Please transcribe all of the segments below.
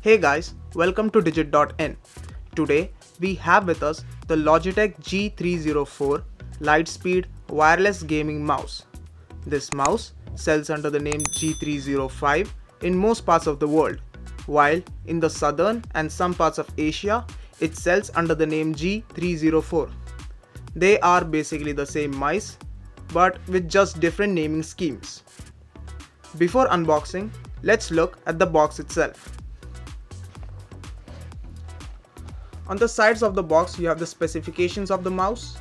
Hey guys, welcome to Digit.in. Today we have with us the Logitech G304 Lightspeed Wireless Gaming Mouse. This mouse sells under the name G305 in most parts of the world, while in the southern and some parts of Asia it sells under the name G304. They are basically the same mice, but with just different naming schemes. Before unboxing, let's look at the box itself. On the sides of the box you have the specifications of the mouse.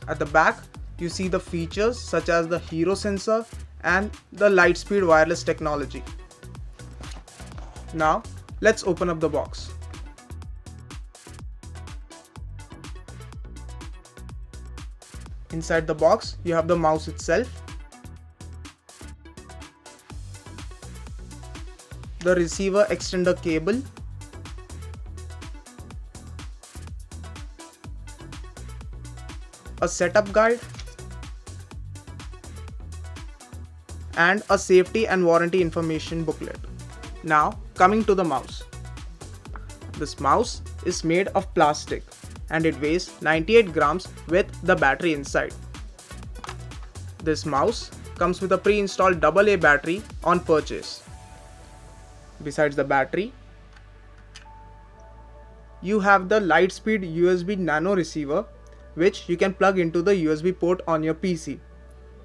At the back you see the features such as the Hero sensor and the Lightspeed wireless technology. Now let's open up the box. Inside the box you have the mouse itself, the receiver extender cable, a setup guide, and a safety and warranty information booklet. Now coming to the mouse. This mouse is made of plastic and it weighs 98 grams with the battery inside. This mouse comes with a pre-installed AA battery on purchase. Besides the battery, you have the Lightspeed USB Nano receiver, which you can plug into the USB port on your PC.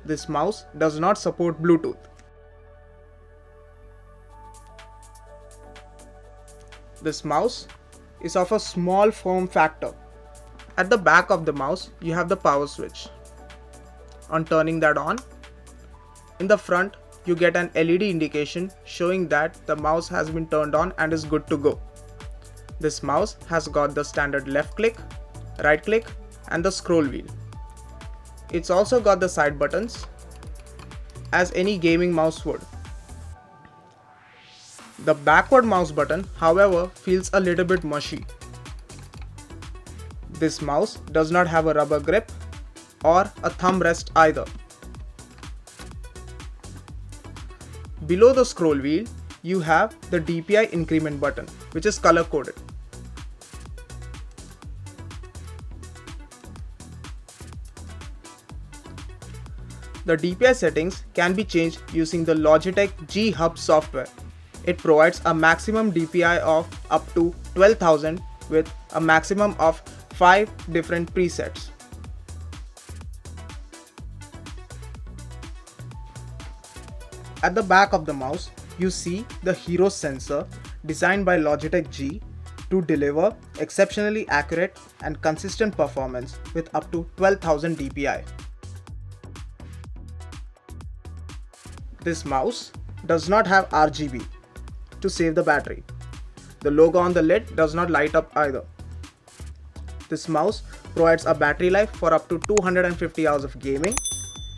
This mouse does not support Bluetooth. This mouse is of a small form factor. At the back of the mouse, you have the power switch. On turning that on, in the front, you get an LED indication showing that the mouse has been turned on and is good to go. This mouse has got the standard left click, right click, and the scroll wheel. It's also got the side buttons as any gaming mouse would. The backward mouse button, however, feels a little bit mushy. This mouse does not have a rubber grip or a thumb rest either. Below the scroll wheel, you have the DPI increment button, which is color coded. The DPI settings can be changed using the Logitech G Hub software. It provides a maximum DPI of up to 12,000 with a maximum of 5 different presets. At the back of the mouse, you see the Hero sensor designed by Logitech G to deliver exceptionally accurate and consistent performance with up to 12,000 DPI. This mouse does not have RGB to save the battery. The logo on the lid does not light up either. This mouse provides a battery life for up to 250 hours of gaming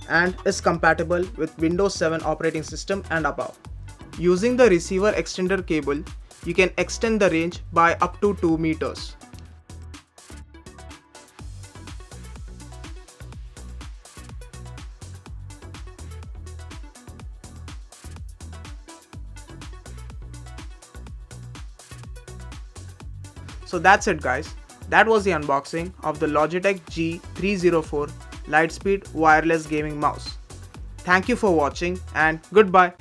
and is compatible with Windows 7 operating system and above. Using the receiver extender cable, you can extend the range by up to 2 meters. So that's it guys, that was the unboxing of the Logitech G304 Lightspeed Wireless Gaming Mouse. Thank you for watching and goodbye.